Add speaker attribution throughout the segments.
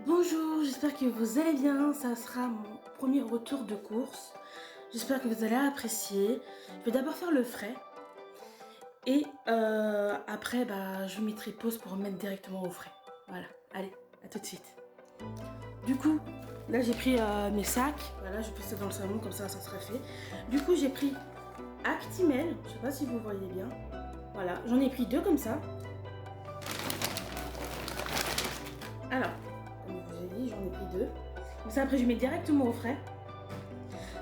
Speaker 1: Bonjour, j'espère que vous allez bien. Ça sera mon premier retour de course. J'espère que vous allez apprécier. Je vais d'abord faire le frais. Et après, je mettrai pause pour remettre directement au frais. Voilà, allez, à tout de suite. Du coup, là j'ai pris mes sacs. Voilà, je pose ça dans le salon, comme ça sera fait. Du coup, j'ai pris Actimel. Je sais pas si vous voyez bien. Voilà, j'en ai pris 2 comme ça. Alors, comme je vous ai dit, j'en ai pris 2. Comme ça, après, je mets directement au frais.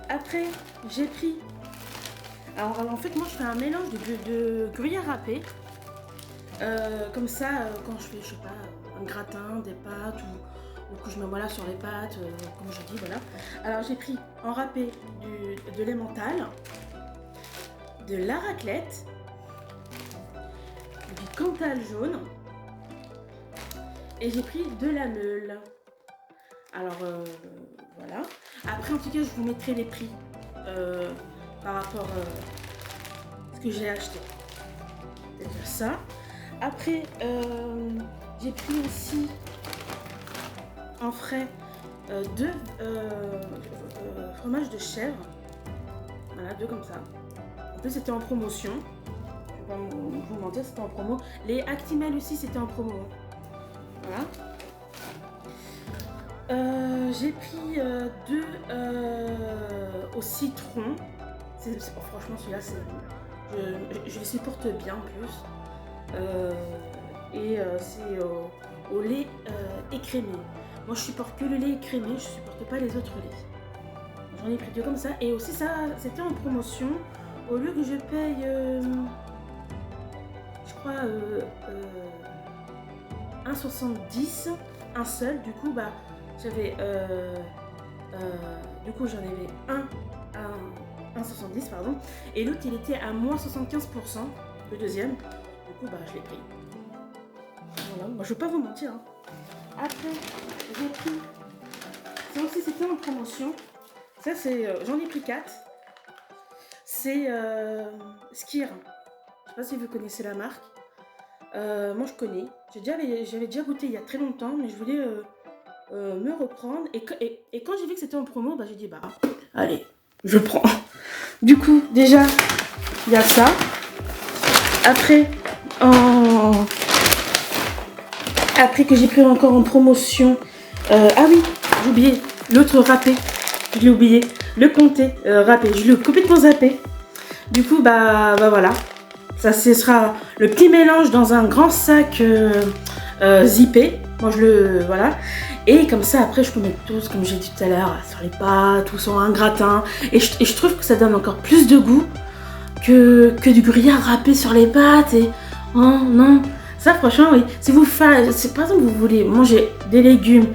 Speaker 1: Après, j'ai pris... Alors, en fait, moi, je fais un mélange de gruyère râpée. Comme ça, quand je fais, je sais pas, un gratin, des pâtes ou que je mets voilà, sur les pâtes, comme je dis, voilà. Alors, j'ai pris en râpé de l'emmental, de la raclette, du Cantal jaune et j'ai pris de la meule. Alors, voilà. Après, en tout cas, je vous mettrai les prix par rapport à ce que j'ai acheté. C'est déjà ça. Après, j'ai pris aussi en frais 2 fromages de chèvre. Voilà, 2 comme ça. En plus, c'était en promotion. Je vais pas vous mentir, c'était en promo. Les Actimel aussi, c'était en promo. Voilà. J'ai pris 2 au citron. Franchement, celui-là, je les supporte bien en plus. C'est au lait écrémé. Moi, je supporte que le lait écrémé, je supporte pas les autres laits. J'en ai pris 2 comme ça. Et aussi, ça, c'était en promotion. Au lieu que je paye, je crois, 1,70, un seul. Du coup, j'avais, j'en avais un à 1,70 pardon, et l'autre il était à moins 75%, le deuxième. Du coup, je l'ai pris. Voilà, moi je veux pas vous mentir. Hein. Après, j'ai pris, ça aussi c'était en promotion. Ça c'est, j'en ai pris 4. C'est Skir. Je sais pas si vous connaissez la marque. Moi je connais. J'avais déjà goûté il y a très longtemps, mais je voulais me reprendre. Et quand j'ai vu que c'était en promo, j'ai dit allez, je prends. Du coup, déjà, il y a ça. Après, après que j'ai pris encore en promotion. Ah oui, j'ai oublié l'autre râpé. Je l'ai oublié. Le comté râpé. Je l'ai complètement zappé. Du coup, voilà. Ça, ce sera le petit mélange dans un grand sac zippé. Moi, voilà. Et comme ça, après, je peux mettre tout, comme j'ai dit tout à l'heure, sur les pâtes ou sur un gratin. Et je trouve que ça donne encore plus de goût que du gruyère râpé sur les pâtes. Et oh non, ça, franchement, oui. Si vous faites, par exemple, vous voulez manger des légumes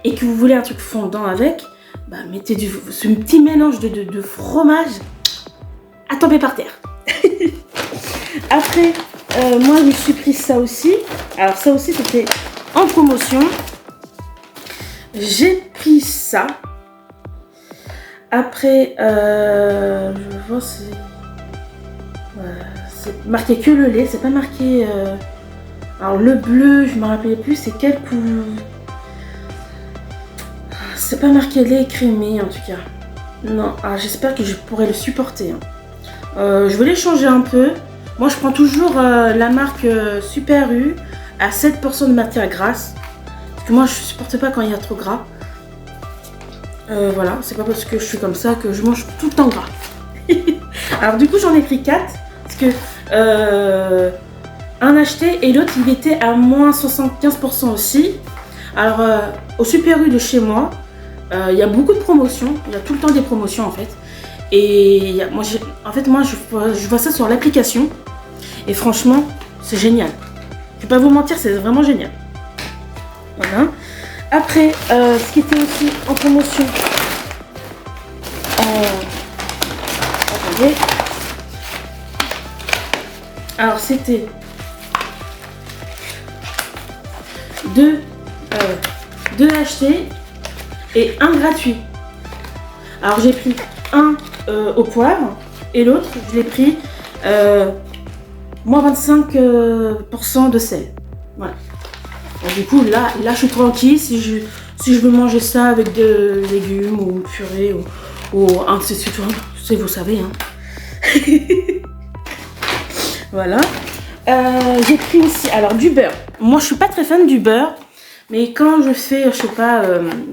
Speaker 1: et que vous voulez un truc fondant avec, mettez ce petit mélange de fromage à tomber par terre. Après, moi, je me suis pris ça aussi. Alors, ça aussi, c'était en promotion. J'ai pris ça. Après, je vois, c'est marqué que le lait. C'est pas marqué... Alors, le bleu, je me rappelais plus. C'est quel couleur? C'est pas marqué lait écrémé, en tout cas. Non, j'espère que je pourrai le supporter. Hein. Je voulais changer un peu. Moi, je prends toujours la marque Super U à 7% de matière grasse. Parce que moi, je supporte pas quand il y a trop gras. Voilà, c'est pas parce que je suis comme ça que je mange tout le temps gras. Alors, du coup, j'en ai pris 4. Parce que un acheté et l'autre, il était à moins 75% aussi. Alors, au Super U de chez moi, il y a beaucoup de promotions. Il y a tout le temps des promotions, en fait. Et moi, je vois ça sur l'application. Et franchement, c'est génial. Je vais pas vous mentir, c'est vraiment génial. Voilà. Après, ce qui était aussi en promotion. Attendez. Alors, c'était 2 achetés et 1 gratuit. Alors, j'ai pris un au poivre et l'autre, je l'ai pris moins 25% de sel. Voilà. Donc, du coup, là, je suis tranquille. Si je veux manger ça avec des légumes ou une purée ou un de ces sucres, vous savez. Hein. Voilà. J'ai pris aussi, alors du beurre. Moi, je suis pas très fan du beurre. Mais quand je fais, je sais pas,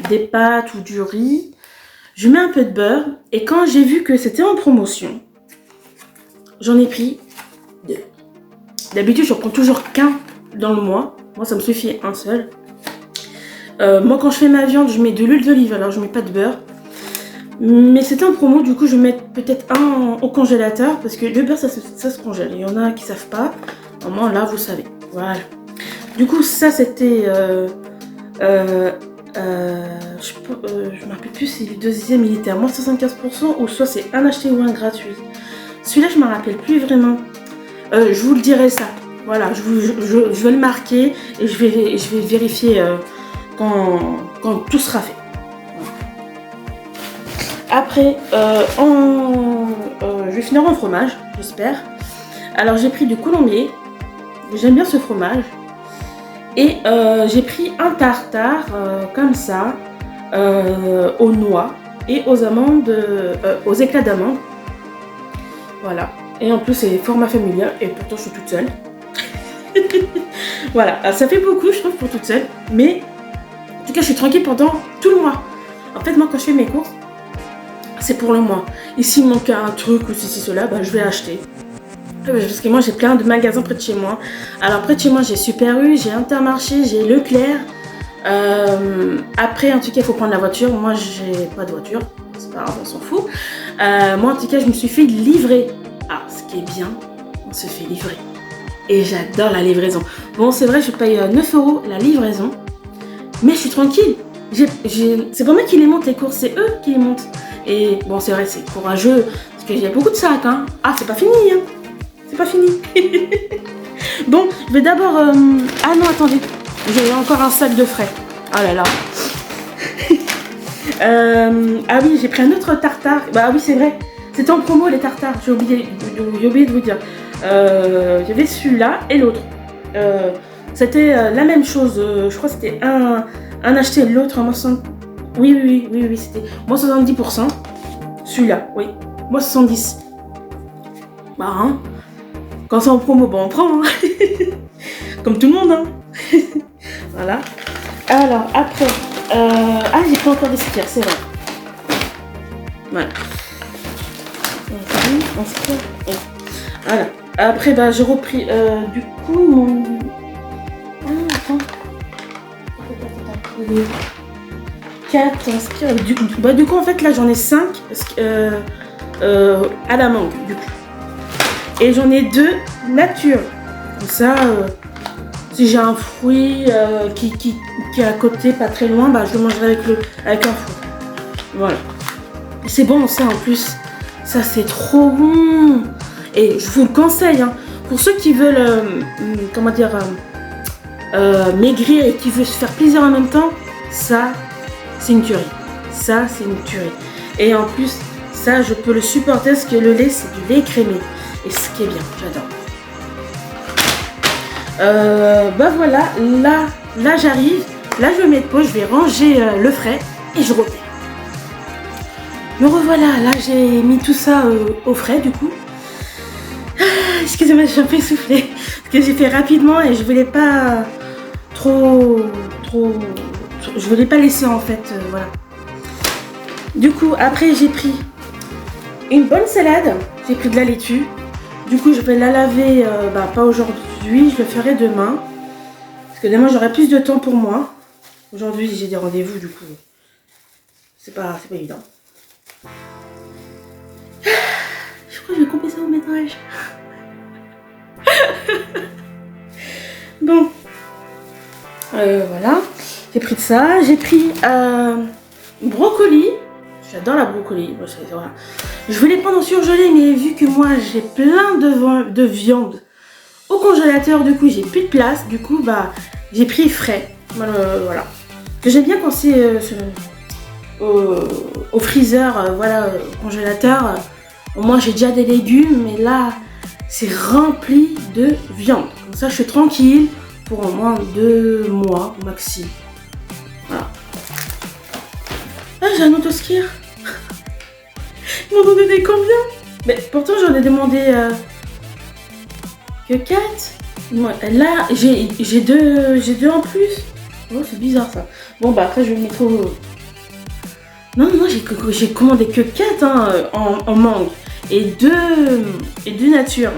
Speaker 1: des pâtes ou du riz, je mets un peu de beurre. Et quand j'ai vu que c'était en promotion, j'en ai pris 2. D'habitude, je prends toujours qu'un dans le mois. Moi, ça me suffit un seul. Moi, quand je fais ma viande, je mets de l'huile d'olive. Alors, je mets pas de beurre. Mais c'était en promo, du coup, je vais mettre peut-être un au congélateur. Parce que le beurre, ça se congèle. Il y en a qui savent pas. Normalement, là, vous savez. Voilà. Du coup, ça, c'était... je me rappelle plus si le deuxième, il était à moins 75%. Ou soit c'est un acheté ou un gratuit. Celui-là, je me rappelle plus vraiment. Je vous le dirai ça. Voilà, je vais le marquer et je vais vérifier quand tout sera fait. Après, je vais finir en fromage, j'espère. Alors, j'ai pris du colombier. J'aime bien ce fromage. Et j'ai pris un tartare comme ça, aux noix et aux amandes, aux éclats d'amandes. Voilà. Et en plus, c'est format familial et pourtant, je suis toute seule. Voilà. Ça fait beaucoup, je trouve, pour toute seule. Mais en tout cas, je suis tranquille pendant tout le mois. En fait, moi, quand je fais mes courses, c'est pour le mois. Et s'il manque un truc ou ceci, cela, bah, je vais acheter. Parce que moi, j'ai plein de magasins près de chez moi. Alors, près de chez moi, j'ai Super U, j'ai Intermarché, j'ai Leclerc. Après, en tout cas, il faut prendre la voiture. Moi, j'ai pas de voiture. C'est pas grave, on s'en fout. Moi, en tout cas, je me suis fait livrer. Ah, ce qui est bien, on se fait livrer. Et j'adore la livraison. Bon, c'est vrai, je paye 9 € la livraison. Mais je suis tranquille. C'est pas moi qui les monte, les courses, c'est eux qui les montent. Et bon, c'est vrai, c'est courageux. Parce qu'il y a beaucoup de sacs. Hein. Ah, c'est pas fini. Hein. C'est pas fini. Bon, je vais d'abord... Ah non, attendez. J'ai encore un sac de frais. Oh là là. Ah oui, j'ai pris un autre tartare. Bah oui, c'est vrai. C'était en promo, les tartares. J'ai oublié de vous dire. Il y avait celui-là et l'autre. C'était la même chose. Je crois que c'était un acheté et l'autre. Oui, c'était moi 70%. Celui-là, oui. Moi 70. Bah, hein. Quand c'est en promo, bon, on prend. Hein. Comme tout le monde. Hein. Voilà. Alors, après. Ah, j'ai pas encore des stickers, c'est vrai. Voilà. Voilà. Après, bah, j'ai repris. Du coup, mon. Ah, attends. 4 stickers. Du coup, en fait, là, j'en ai 5 à la mangue, du coup. Et j'en ai 2 nature. Comme ça, si j'ai un fruit qui est à côté, pas très loin, bah, je le mangerai avec un fruit. Voilà. C'est bon, ça en plus. Ça, c'est trop bon. Et je vous le conseille. Hein, pour ceux qui veulent, maigrir et qui veulent se faire plaisir en même temps, ça, c'est une tuerie. Ça, c'est une tuerie. Et en plus, ça, je peux le supporter parce que le lait, c'est du lait crémé. Et ce qui est bien, j'adore. Bah voilà, là j'arrive. Là, je vais mettre pause, je vais ranger le frais et je reviens. Me revoilà, là j'ai mis tout ça au frais du coup. Excusez-moi, je suis un peu essoufflée. Parce que j'ai fait rapidement et je voulais pas trop. Je voulais pas laisser en fait, voilà. Du coup, après j'ai pris une bonne salade. J'ai pris de la laitue. Du coup, je vais la laver, pas aujourd'hui, je le ferai demain. Parce que demain, j'aurai plus de temps pour moi. Aujourd'hui, j'ai des rendez-vous, du coup, c'est pas évident. Je crois que je vais couper ça au métrage. Bon. Voilà. J'ai pris de ça. J'ai pris brocoli. J'adore la brocoli. Voilà. Je voulais prendre en surgelé, mais vu que moi j'ai plein de viande au congélateur, du coup j'ai plus de place. Du coup, bah j'ai pris frais. Voilà. Que j'aime bien quand c'est au freezer, voilà, au congélateur. Au moins j'ai déjà des légumes, mais là c'est rempli de viande. Comme ça, je suis tranquille pour au moins 2 mois maxi. Voilà. Ah, j'ai un autoskier. Ils m'ont donné combien? Mais pourtant, j'en ai demandé que 4. Là, j'ai deux en plus. Oh, c'est bizarre ça. Bon, bah après, je vais mettre au... Non, j'ai commandé que 4 hein, en mangue. Et 2 nature.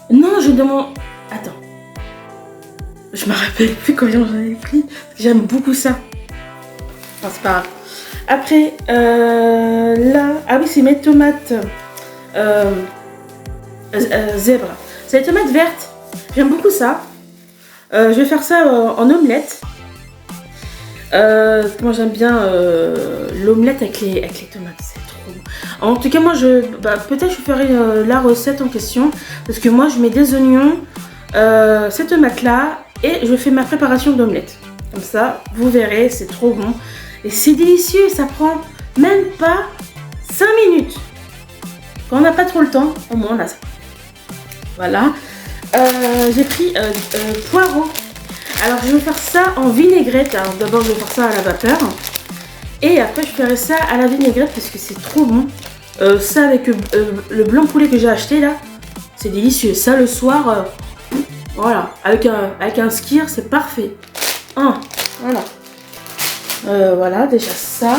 Speaker 1: Non, je demande... Attends. Je me rappelle plus combien j'en avais pris. Parce que j'aime beaucoup ça. Enfin, c'est pas grave. Après, là... Ah oui, c'est mes tomates zèbre. C'est les tomates vertes. J'aime beaucoup ça. Je vais faire ça en omelette. Moi j'aime bien l'omelette avec les tomates, c'est trop bon. En tout cas moi peut-être je ferai la recette en question. Parce que moi je mets des oignons, ces tomates là, et je fais ma préparation d'omelette. Comme ça, vous verrez, c'est trop bon. Et c'est délicieux, ça prend même pas 5 minutes. Quand on n'a pas trop le temps, au moins on a ça. Voilà. J'ai pris poireaux. Alors je vais faire ça en vinaigrette. Alors d'abord je vais faire ça à la vapeur. Et après je ferai ça à la vinaigrette parce que c'est trop bon. Ça avec le blanc poulet que j'ai acheté là. C'est délicieux. Ça le soir, voilà. Avec un skyr, c'est parfait. Voilà. Voilà déjà ça.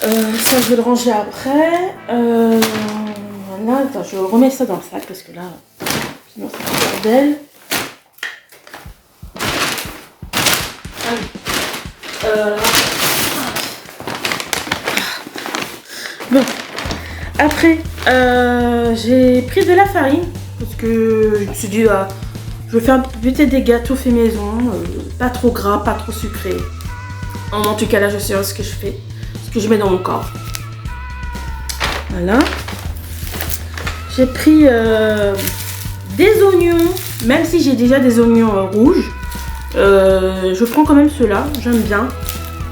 Speaker 1: Ça je vais le ranger après. Voilà. Attends, je remets ça dans le sac parce que là, sinon c'est un bordel. Bon, après j'ai pris de la farine parce que je me suis dit je vais faire peut-être des gâteaux faits maison, pas trop gras, pas trop sucré. En tout cas là je sais ce que je fais, ce que je mets dans mon corps. Voilà. J'ai pris des oignons, même si j'ai déjà des oignons rouges. Je prends quand même ceux-là, j'aime bien.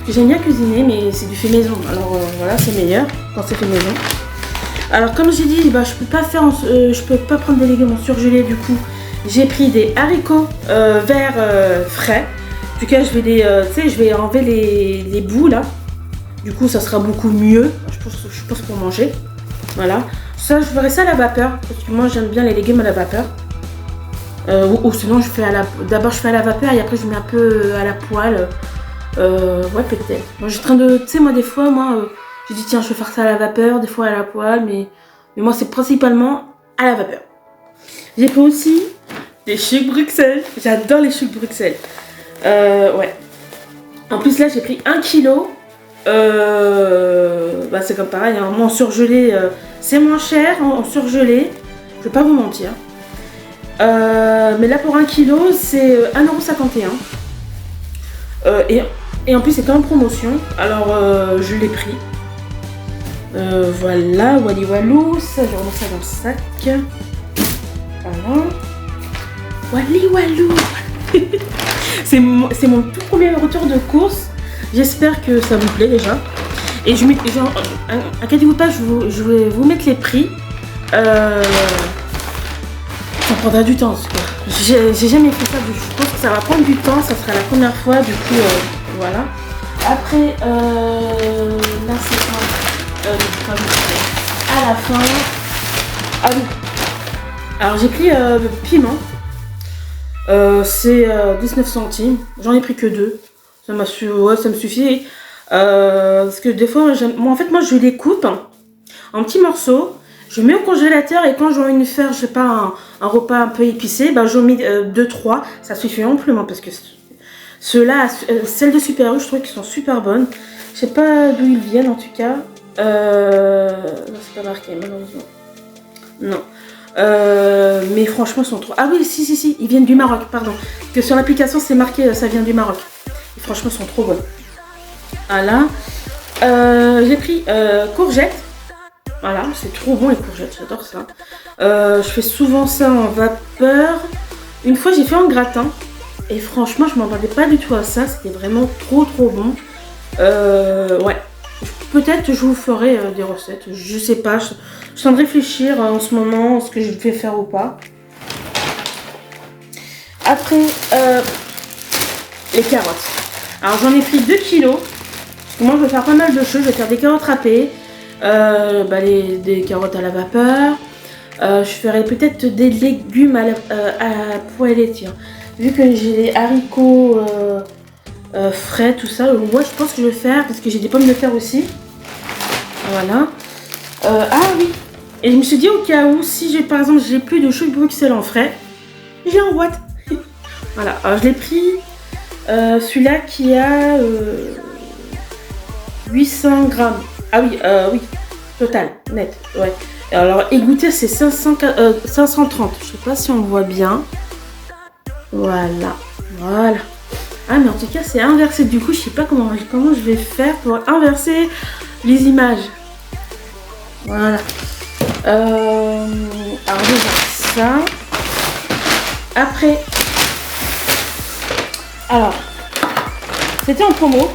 Speaker 1: J'aime bien cuisiner, mais c'est du fait maison. Alors voilà, c'est meilleur quand c'est fait maison. Alors comme j'ai dit, je peux pas prendre des légumes en surgelé. Du coup, j'ai pris des haricots verts frais. En tout cas, je vais enlever les bouts là. Du coup, ça sera beaucoup mieux. Je pense pour manger. Voilà. Ça, je ferai ça à la vapeur parce que moi, j'aime bien les légumes à la vapeur. Ou sinon d'abord je fais à la vapeur et après je mets un peu à la poêle. Ouais peut-être. Moi je suis en train de... Tu sais moi des fois je dis tiens je vais faire ça à la vapeur, des fois à la poêle, mais moi c'est principalement à la vapeur. J'ai pris aussi des choux Bruxelles. J'adore les choux Bruxelles. Ouais. En plus là j'ai pris 1 kg. C'est comme pareil, hein. Moi en surgelé c'est moins cher en surgelé. Je vais pas vous mentir. Mais là pour 1 kg c'est 1,51 €. Et en plus c'était en promotion. Alors je l'ai pris. Voilà, wally walou. Ça je remets ça dans le sac. Voilà. Wally walou. C'est mon tout premier retour de course. J'espère que ça vous plaît déjà. Et inquiétez-vous pas, je vais vous mettre les prix. Ça prendra du temps. J'ai jamais fait ça. Je pense que ça va prendre du temps. Ça sera la première fois. Du coup, voilà. Après, là c'est quand à la fin. Ah oui. Alors j'ai pris le piment. C'est 19 centimes. J'en ai pris que 2. Ça me suffit. Parce que des fois, moi je les coupe en petits morceaux. Je mets au congélateur et quand j'ai envie de faire, je sais pas, un repas un peu épicé, j'en mets 2-3. Ça suffit amplement parce que ceux-là, celles de Super U, je trouve qu'ils sont super bonnes. Je sais pas d'où ils viennent en tout cas. C'est pas marqué malheureusement. Non. Mais franchement, ils sont trop... Ah oui, si, ils viennent du Maroc, pardon. Parce que sur l'application, c'est marqué, ça vient du Maroc. Et franchement, ils sont trop bonnes. Voilà. J'ai pris courgettes. Voilà, c'est trop bon les courgettes, j'adore ça. Je fais souvent ça en vapeur. Une fois, j'ai fait en gratin. Et franchement, je m'en attendais pas du tout à ça. C'était vraiment trop bon. Ouais. Je peut-être je vous ferai des recettes. Je sais pas. Je suis en train de réfléchir en ce moment ce que je vais faire ou pas. Après, les carottes. Alors j'en ai pris 2 kilos. Parce que moi je vais faire pas mal de choses. Je vais faire des carottes râpées, des carottes à la vapeur. Je ferai peut-être des légumes à poêler, tiens. Vu que j'ai des haricots frais, tout ça, moi je pense que je vais faire, parce que j'ai des pommes de terre aussi. Voilà. Ah oui. Et je me suis dit au cas où, si j'ai par exemple j'ai plus de choux de Bruxelles en frais, j'ai en boîte. Voilà. Alors je l'ai pris celui-là qui a 800 grammes. Ah oui, oui. Total, net. Ouais. Alors égoutter c'est 530. Je sais pas si on voit bien. Voilà. Voilà. Ah mais en tout cas c'est inversé. Du coup je sais pas comment je vais faire pour inverser les images. Voilà. Alors déjà ça. Après. Alors. C'était en promo.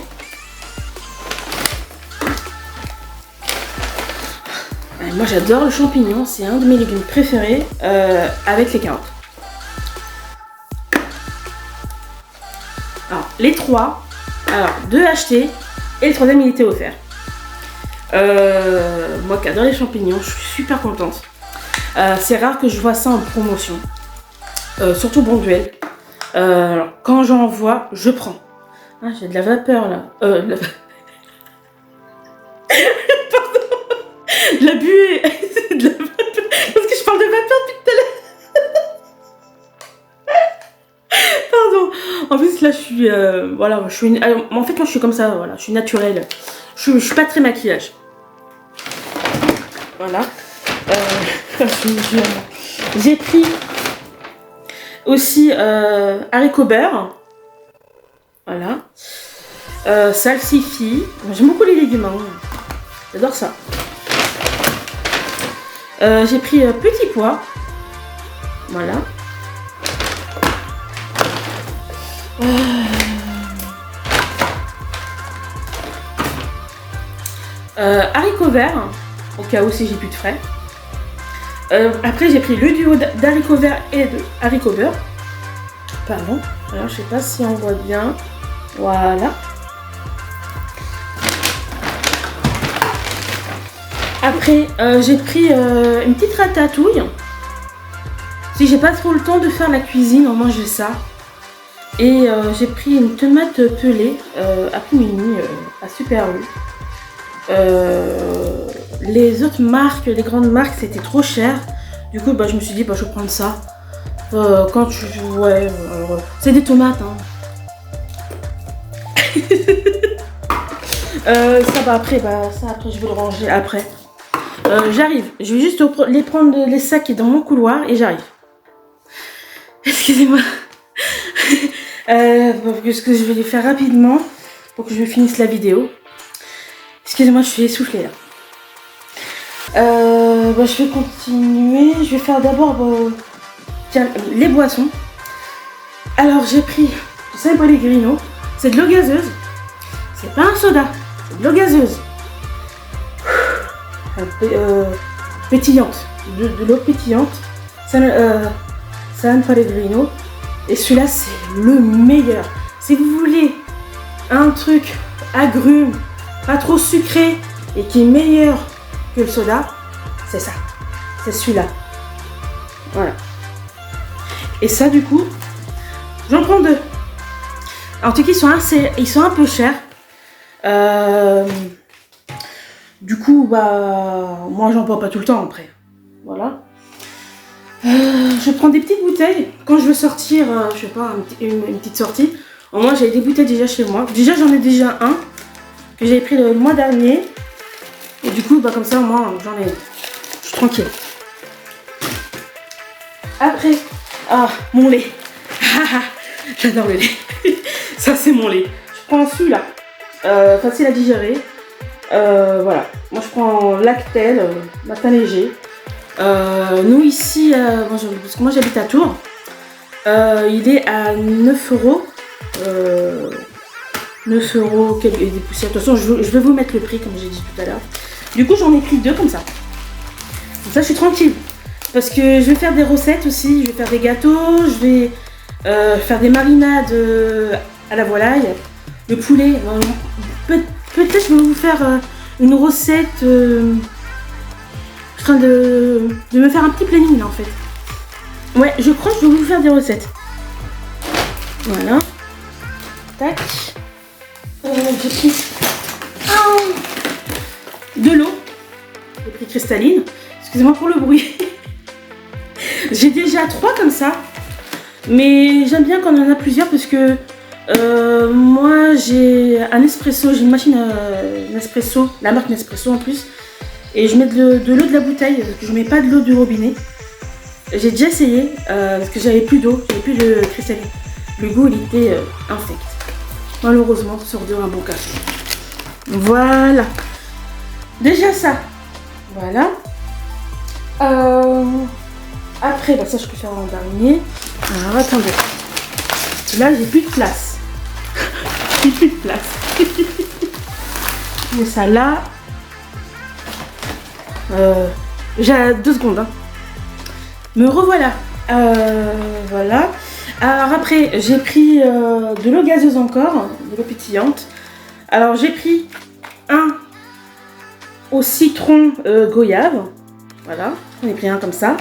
Speaker 1: Moi j'adore le champignon. C'est un de mes légumes préférés avec les carottes. Alors, les 3, alors 2 achetés et le 3e il était offert. Moi qui adore les champignons, je suis super contente. C'est rare que je vois ça en promotion, surtout Bonduelle. Quand j'en vois, je prends. Ah, j'ai de la vapeur là. Pardon. De la buée. De la vapeur. Parce que je parle de vapeur depuis tout à l'heure. Pardon. En plus là je suis voilà, je suis en fait moi je suis comme ça, voilà, je suis naturelle. Je suis pas très maquillage. Voilà. J'ai pris aussi haricots beurre. Voilà. Salsifis. J'aime beaucoup les légumes, hein. J'adore ça. J'ai pris petits pois. Voilà. Haricots verts, au cas où si j'ai plus de frais. Après j'ai pris le duo d'haricots verts et de haricots beurre. Pardon. Alors je sais pas si on voit bien. Voilà. Après j'ai pris une petite ratatouille. Si j'ai pas trop le temps de faire la cuisine, on mange ça. Et j'ai pris une tomate pelée à Pumini, à Super U. Les autres marques, les grandes marques, c'était trop cher. Du coup, je me suis dit, je vais prendre ça. Quand tu... Ouais, c'est des tomates, hein. Ça, après, je vais le ranger après. J'arrive. Je vais juste les prendre les sacs qui est dans mon couloir et j'arrive. Excusez-moi. Parce que je vais les faire rapidement pour que je finisse la vidéo. Excusez-moi, je suis essoufflée là. Je vais continuer. Je vais faire d'abord les boissons. Alors j'ai pris du San Pellegrino. C'est de l'eau gazeuse. C'est pas un soda, c'est de l'eau gazeuse. Pétillante. De l'eau pétillante. San Pellegrino. Et celui-là c'est le meilleur. Si vous voulez un truc agrume, pas trop sucré et qui est meilleur que le soda, c'est ça. C'est celui-là. Voilà. Et ça du coup, j'en prends 2. En tout cas ils sont un peu chers. Du coup moi j'en prends pas tout le temps après. Voilà. Je prends des petites bouteilles quand je veux sortir, je sais pas, une petite sortie. Au moins j'ai des bouteilles déjà chez moi. Déjà j'en ai déjà un que j'avais pris le mois dernier. Et du coup comme ça moi j'en ai. Je suis tranquille. Après, mon lait. J'adore le lait. Ça c'est mon lait. Je prends celui-là. Facile à digérer. Voilà. Moi je prends Lactel, matin léger. Nous ici, parce que moi j'habite à Tours, il est à 9 €. 9 € et des poussières. De toute façon, je vais vous mettre le prix comme j'ai dit tout à l'heure. Du coup, j'en ai pris 2 comme ça. Comme ça, je suis tranquille. Parce que je vais faire des recettes aussi. Je vais faire des gâteaux. Je vais faire des marinades à la volaille. Le poulet. Peut-être je vais vous faire une recette. Je suis en train de me faire un petit planning là en fait. Ouais, je crois que je vais vous faire des recettes. Voilà. Tac. J'ai pris de l'eau. J'ai pris cristalline. Excusez-moi pour le bruit. J'ai déjà 3 comme ça. Mais j'aime bien quand on en a plusieurs parce que moi j'ai un espresso. J'ai une machine Nespresso, la marque Nespresso en plus. Et je mets de l'eau de la bouteille parce que je mets pas de l'eau du robinet. J'ai déjà essayé parce que j'avais plus d'eau, j'avais plus de cristalline. Le goût il était infect. Malheureusement sur un bon café. Voilà. Déjà ça. Voilà. Après, bah ça je peux faire en dernier. Alors attendez. Là j'ai plus de place. J'ai plus de place. Mais ça là. J'ai 2 secondes. Hein. Me revoilà. Voilà. Alors après, j'ai pris de l'eau gazeuse encore, de l'eau pétillante. Alors j'ai pris un au citron goyave. Voilà, j'en ai pris un comme ça.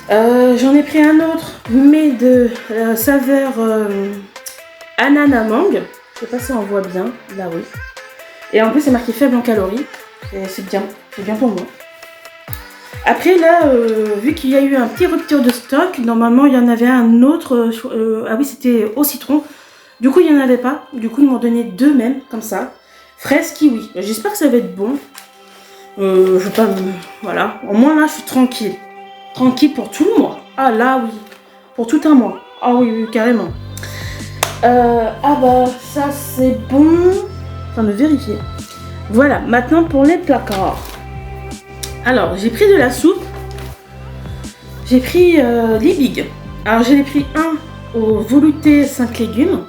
Speaker 1: J'en ai pris un autre, mais de saveur ananas mangue. Je sais pas si on voit bien. Là oui. Et en plus c'est marqué faible en calories. C'est bien pour moi. Après là, vu qu'il y a eu un petit rupture de stock, normalement il y en avait un autre, ah oui c'était au citron, du coup il n'y en avait pas, du coup ils m'ont donné 2 même, comme ça, fraise kiwi, j'espère que ça va être bon, je vais pas, voilà, au moins là je suis tranquille pour tout le mois, ah là oui, pour tout un mois, ah oui carrément, ah bah ça c'est bon, enfin de vérifier, voilà, maintenant pour les placards. Alors, j'ai pris de la soupe. J'ai pris des bigues. Alors, j'en ai pris un au velouté 5 légumes.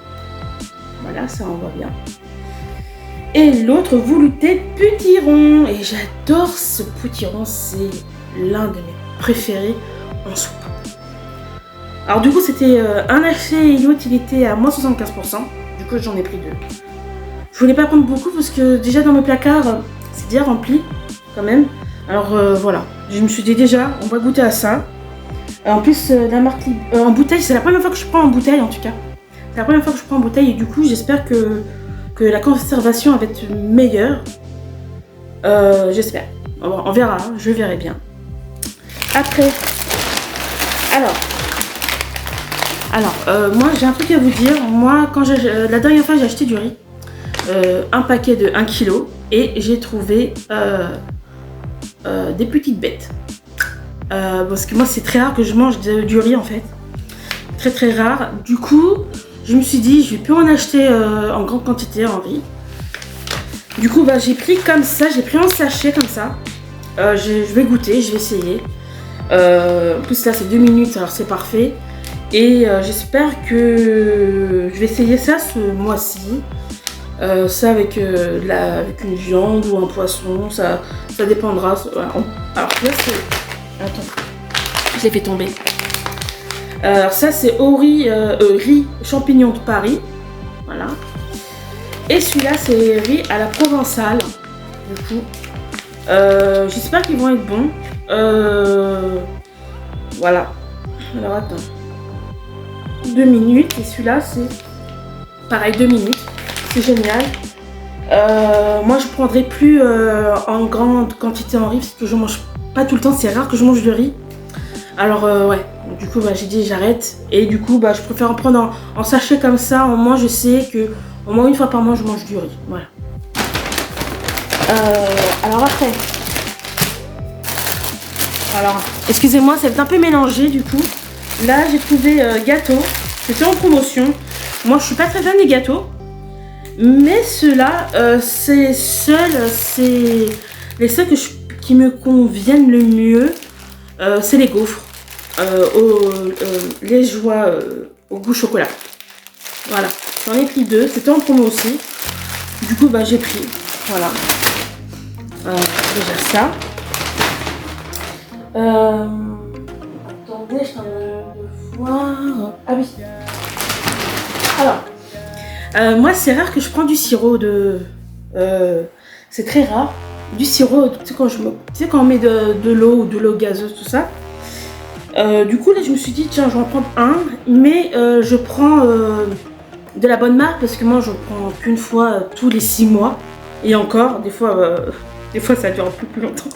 Speaker 1: Voilà, ça on voit bien. Et l'autre velouté potiron. Et j'adore ce potiron. C'est l'un de mes préférés en soupe. Alors, du coup, c'était un achat et une utilité à moins 75%. Du coup, j'en ai pris 2. Je voulais pas prendre beaucoup parce que déjà dans mes placards, c'est déjà rempli quand même. Alors voilà, je me suis dit déjà, on va goûter à ça. En plus, la marque en bouteille, c'est la première fois que je prends en bouteille en tout cas. C'est la première fois que je prends en bouteille et du coup, j'espère que la conservation va être meilleure. J'espère. On verra, hein, je verrai bien. Après, alors moi j'ai un truc à vous dire. Moi, quand la dernière fois, j'ai acheté du riz, un paquet de 1 kg et j'ai trouvé des petites bêtes. Parce que moi c'est très rare que je mange du riz en fait. Très rare. Du coup je me suis dit je vais plus en acheter en grande quantité en riz. Du coup bah, j'ai pris comme ça, j'ai pris un sachet comme ça. Je vais goûter, je vais essayer. En plus là c'est 2 minutes alors c'est parfait. Et j'espère que je vais essayer ça ce mois-ci. Ça avec une viande ou un poisson, ça dépendra. Alors là c'est... Attends, je l'ai fait tomber. Alors ça c'est riz champignons de Paris. Voilà. Et celui-là c'est riz à la provençale. Du coup, j'espère qu'ils vont être bons. Voilà. Alors attends. 2 minutes. Et celui-là c'est pareil 2 minutes. C'est génial. Moi je prendrai plus en grande quantité en riz parce que je mange pas tout le temps, c'est rare que je mange du riz. Alors ouais, du coup bah, j'ai dit j'arrête et du coup bah, je préfère en prendre en sachet comme ça, au moins je sais que au moins 1 fois par mois je mange du riz. Voilà. Alors après, excusez-moi, c'est un peu mélangé du coup. Là j'ai trouvé gâteau, c'était en promotion. Moi je suis pas très fan des gâteaux. Mais ceux-là, c'est les seuls qui me conviennent le mieux, c'est les gaufres, les joies au goût chocolat. Voilà. J'en ai pris 2, c'était en promo aussi. Du coup, bah j'ai pris. Voilà. Déjà ça. Attendez, je suis en train de voir. Ah oui. Alors, moi, c'est rare que je prends du sirop de. C'est très rare. Du sirop, tu sais, quand on met de l'eau ou de l'eau gazeuse, tout ça. Du coup, là, je me suis dit, tiens, je vais en prendre un. Mais je prends de la bonne marque parce que moi, je prends qu'une fois tous les 6 mois. Et encore, des fois, ça dure plus longtemps.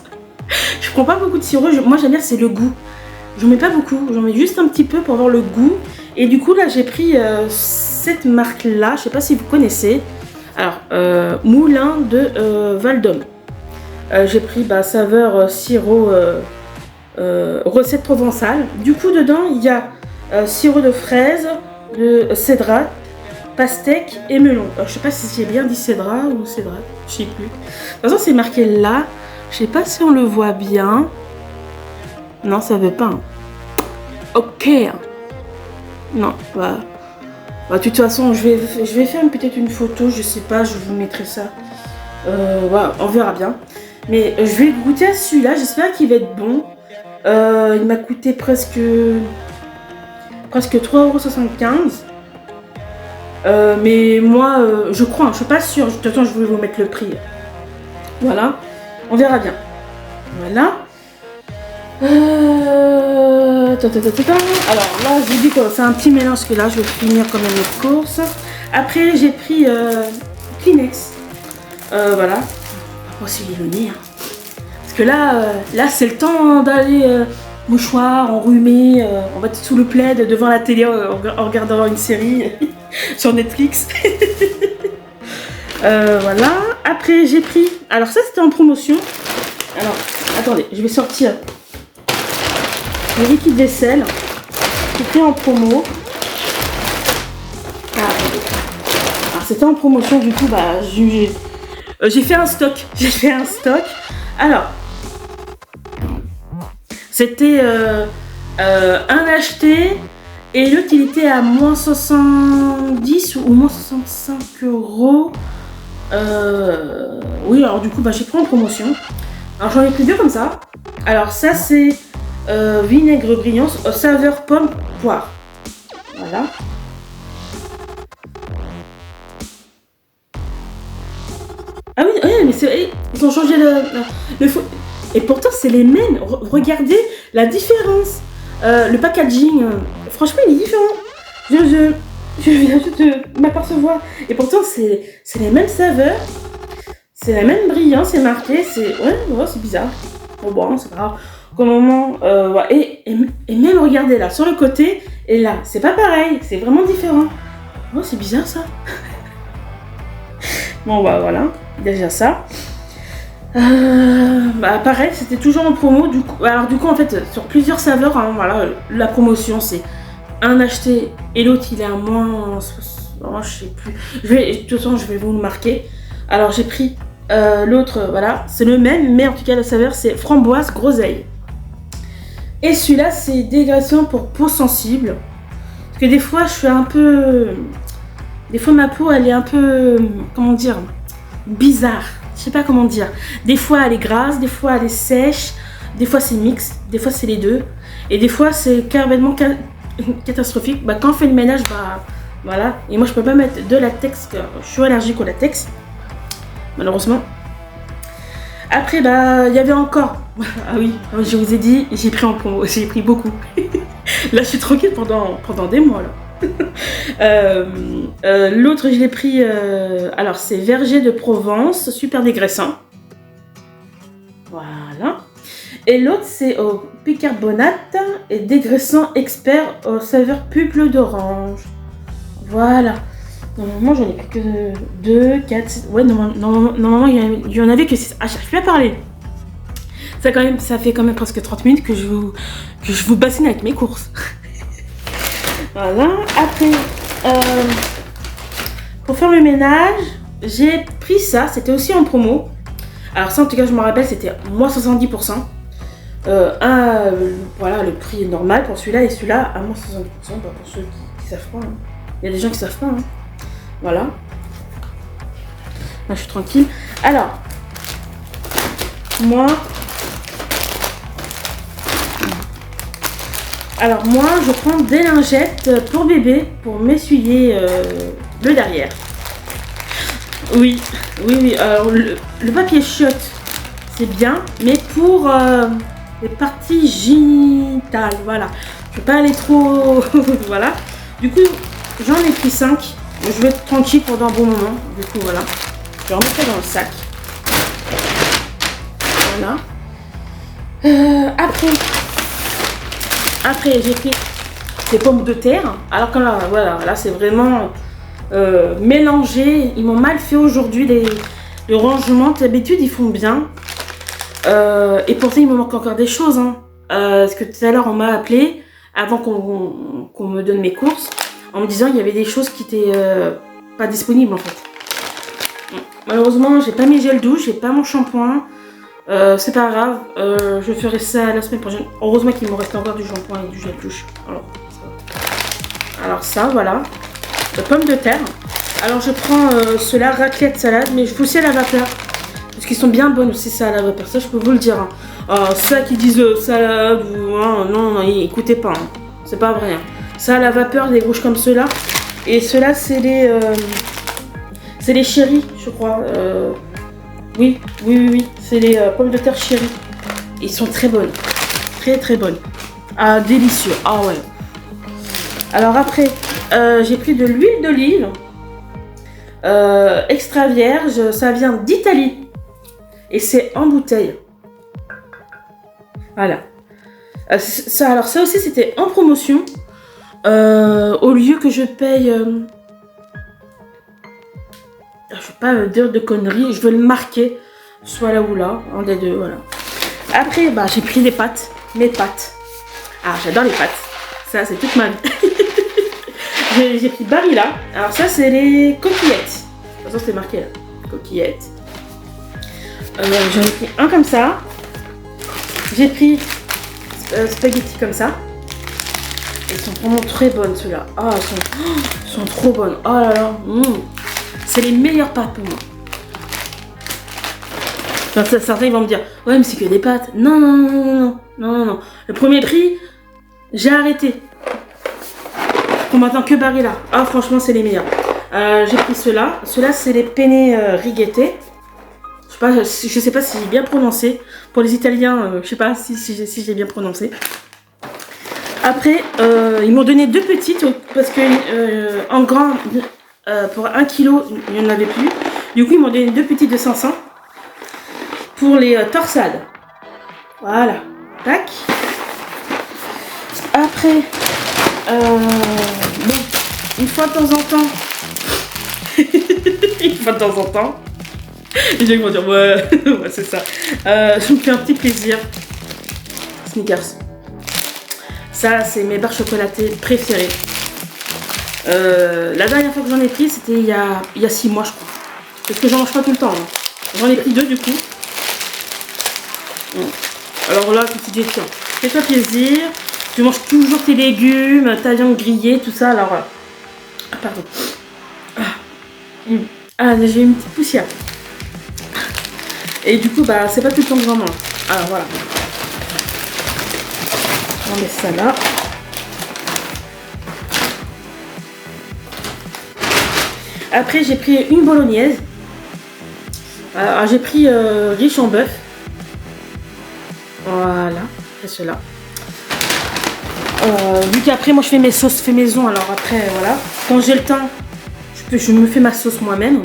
Speaker 1: Je prends pas beaucoup de sirop. Moi, j'aime bien, c'est le goût. J'en mets pas beaucoup. J'en mets juste un petit peu pour avoir le goût. Et du coup, là, j'ai pris cette marque-là. Je sais pas si vous connaissez. Alors, Moulin de Val-d'Homme. J'ai pris saveur sirop recette provençale. Du coup, dedans, il y a sirop de fraise, de cédrat, pastèque et melon. Je sais pas si j'ai bien dit cédrat ou cédrat. Je sais plus. De toute façon, c'est marqué là. Je sais pas si on le voit bien. Non, ça veut pas. Hein. Ok. Non, bah, de toute façon, je vais faire peut-être une photo, je sais pas, je vous mettrai ça. Voilà, on verra bien. Mais je vais goûter à celui-là, j'espère qu'il va être bon. Il m'a coûté presque 3,75 €. Mais moi, je crois, je suis pas sûre. De toute façon, je vais vous mettre le prix. Voilà, on verra bien. Voilà. Alors là, je vous dis que c'est un petit mélange que là, je vais finir quand même les courses. Après, j'ai pris Kleenex. Voilà. Oh, c'est l'illuminé. Hein. Parce que là c'est le temps d'aller mouchoir, enrhumé. On va être sous le plaid devant la télé en regardant une série sur Netflix. Voilà. Après, j'ai pris. Alors, ça, c'était en promotion. Alors, attendez, je vais sortir. Le liquide vaisselle, j'ai pris en promo. Alors c'était en promotion, du coup, bah, j'ai fait un stock. J'ai fait un stock. Alors, c'était un acheté et l'autre il était à moins 70 ou moins 65 €. Oui, alors du coup, bah, j'ai pris en promotion. Alors j'en ai pris 2 comme ça. Alors ça c'est vinaigre brillant, saveur pomme poire. Voilà. Ah oui, mais ils ont changé le fond. Et pourtant c'est les mêmes. Regardez la différence. Le packaging, franchement il est différent. Je viens juste de m'apercevoir. Et pourtant c'est les mêmes saveurs. C'est la même brillance, c'est marqué. Ouais, c'est bizarre. Bon, c'est pas grave. Au moment, ouais. Et même regardez là, sur le côté, et là, c'est pas pareil, c'est vraiment différent. Oh, c'est bizarre ça. Bon, bah voilà, déjà ça. Pareil, c'était toujours en promo. Du coup, en fait, sur plusieurs saveurs, hein, voilà, la promotion, c'est un acheté et l'autre, il est à moins. Oh, je sais plus. De toute façon, je vais vous le marquer. Alors, j'ai pris l'autre, voilà, c'est le même, mais en tout cas, la saveur, c'est framboise groseille. Et celui-là, c'est dégraissant pour peau sensible. Parce que des fois, je suis un peu. Des fois, ma peau, elle est un peu. Comment dire? Bizarre. Je sais pas comment dire. Des fois, elle est grasse, des fois, elle est sèche. Des fois, c'est mixte. Des fois, c'est les deux. Et des fois, c'est carrément catastrophique. Bah, quand on fait le ménage, bah. Voilà. Et moi, je peux pas mettre de latex. Je suis allergique au latex. Malheureusement. Après, bah, il y avait encore. Ah oui, comme je vous ai dit, j'ai pris en promo, j'ai pris beaucoup. Là, je suis tranquille pendant des mois, là. L'autre, je l'ai pris, alors c'est Verger de Provence, super dégraissant. Voilà. Et l'autre, c'est au bicarbonate et dégraissant expert aux saveurs pupille d'orange. Voilà. Normalement, j'en ai plus que 2, 4, 6. Ouais, normalement, il y en avait que 6. Ah, j'arrive plus à parler. Ça fait quand même presque 30 minutes que je vous bassine avec mes courses. Voilà. Après, pour faire le ménage, j'ai pris ça. C'était aussi en promo. Alors ça, en tout cas, je me rappelle, c'était moins 70%. Voilà, le prix normal pour celui-là et celui-là à moins 70%. Pour ceux qui savent pas. Hein. Il y a des gens qui savent pas. Hein. Voilà. Là, je suis tranquille. Alors, moi, je prends des lingettes pour bébé, pour m'essuyer le derrière. Oui. Alors, le papier chiotte, c'est bien, mais pour les parties génitales, voilà. Je ne vais pas aller trop... voilà. Du coup, j'en ai pris 5. Je vais être tranquille pendant un bon moment. Du coup, voilà. Je vais remettre ça dans le sac. Voilà. Après j'ai pris des pommes de terre. Alors que là, voilà, là c'est vraiment mélangé. Ils m'ont mal fait aujourd'hui le rangement. D'habitude, ils font bien. Et pourtant, il me manque encore des choses. Hein. Parce que tout à l'heure, on m'a appelé avant qu'on me donne mes courses en me disant qu'il y avait des choses qui étaient pas disponibles en fait. Malheureusement, j'ai pas mes gels douche, j'ai pas mon shampoing. C'est pas grave, je ferai ça la semaine prochaine. Heureusement qu'il me reste encore du shampoing et du gel douche. Alors ça, voilà. De pommes de terre. Alors je prends ceux-là, raclette salade, mais je fais aussi à la vapeur. Parce qu'ils sont bien bonnes aussi, ça à la vapeur. Ça, je peux vous le dire. Hein. Ça qui disent salade ou... non, écoutez pas. Hein. C'est pas vrai. Hein. Ça à la vapeur, des rouges comme ceux-là. Et ceux-là, c'est les... c'est les chéris, je crois. Oui. C'est les pommes de terre chéri. Ils sont très bonnes. Très bonnes. Ah, délicieux. Ah ouais. Alors après, j'ai pris de l'huile d'olive. Extra vierge. Ça vient d'Italie. Et c'est en bouteille. Voilà. Alors ça aussi, c'était en promotion. Au lieu que je paye... je ne veux pas dire de conneries. Je veux le marquer. Soit là ou là. Un des deux, voilà. Après, j'ai pris les pâtes. Mes pâtes. Ah, j'adore les pâtes. Ça, c'est toute ma vie. J'ai pris Barilla. Alors ça, c'est les coquillettes. De toute façon, c'est marqué là. Coquillettes. J'en ai pris un comme ça. J'ai pris spaghetti comme ça. Elles sont vraiment très bonnes ceux-là. Ah, elles sont trop bonnes. Oh là là. C'est les meilleures pâtes pour moi. Enfin, certains ils vont me dire ouais mais c'est que des pâtes. Non. Le premier prix, j'ai arrêté. Pour maintenant que Barilla. Ah franchement c'est les meilleurs. J'ai pris ceux-là. Ceux-là c'est les penne righetté. Je sais pas si j'ai bien prononcé. Pour les Italiens, je sais pas si j'ai bien prononcé. Après, ils m'ont donné 2 petites parce que en grand, pour 1 kg, il n'y en avait plus. Du coup, ils m'ont donné 2 petites de 500 pour les torsades. Voilà. Tac. Après, bon, une fois de temps en temps, les gens vont dire ouais, ouais c'est ça. Je me fais un petit plaisir. Snickers. Ça, c'est mes barres chocolatées préférées. La dernière fois que j'en ai pris, c'était il y a 6 mois, je crois. Parce que j'en mange pas tout le temps. Hein. J'en ai pris 2 du coup. Alors là, tu te dis, tiens, fais-toi plaisir. Tu manges toujours tes légumes, ta viande grillée, tout ça. Alors, pardon. J'ai une petite poussière. Et du coup, c'est pas tout le temps que j'en mange. Alors voilà. On met ça là. Après, j'ai pris une bolognaise. Alors, j'ai pris riche en bœuf. Voilà, c'est cela. Vu qu'après, moi, je fais mes sauces fait maison. Alors après, voilà. Quand j'ai le temps, je me fais ma sauce moi-même.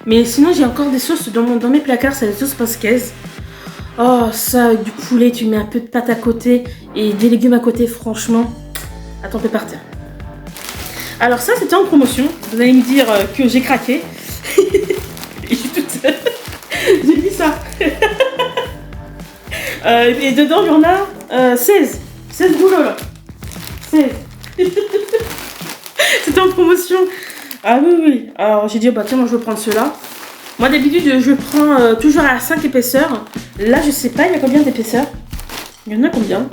Speaker 1: Mais sinon, j'ai encore des sauces dans mes placards. C'est la sauce pasquaise. Oh, ça, avec du poulet, tu mets un peu de pâte à côté et des légumes à côté, franchement. Attends, on peut partir. Alors ça, c'était en promotion. Vous allez me dire que j'ai craqué. Et je suis toute seule. J'ai vu ça. Et dedans, il y en a 16. 16 boulots, là. 16. C'était en promotion. Ah oui. Alors, j'ai dit, tiens, moi, je veux prendre ceux-là. Moi, d'habitude, je prends toujours à 5 épaisseurs. Là, je sais pas, il y a combien d'épaisseurs? Il y en a combien?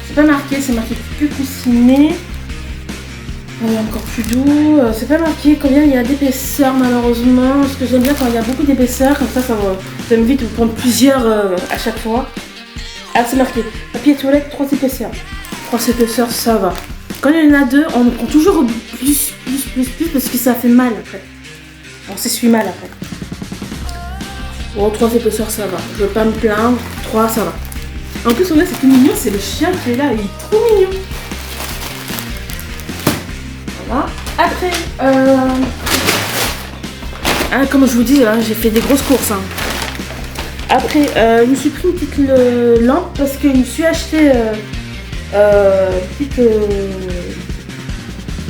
Speaker 1: C'est pas marqué, c'est marqué plus coussiné. Encore plus doux. C'est pas marqué combien il y a d'épaisseur malheureusement. Parce que j'aime bien quand il y a beaucoup d'épaisseur. Comme ça m'évite de prendre plusieurs à chaque fois. Ah, c'est marqué papier toilette 3 épaisseurs. 3 épaisseurs, ça va. Quand il y en a 2, on prend toujours plus parce que ça fait mal après. On s'essuie mal après. Bon, 3 épaisseurs, ça va. Je veux pas me plaindre. 3, ça va. En plus, on a c'est tout mignon. C'est le chien qui est là. Il est trop mignon. Voilà. Après, comme je vous dis, hein, j'ai fait des grosses courses. Hein. Après, je me suis pris une petite lampe parce que je me suis acheté une petite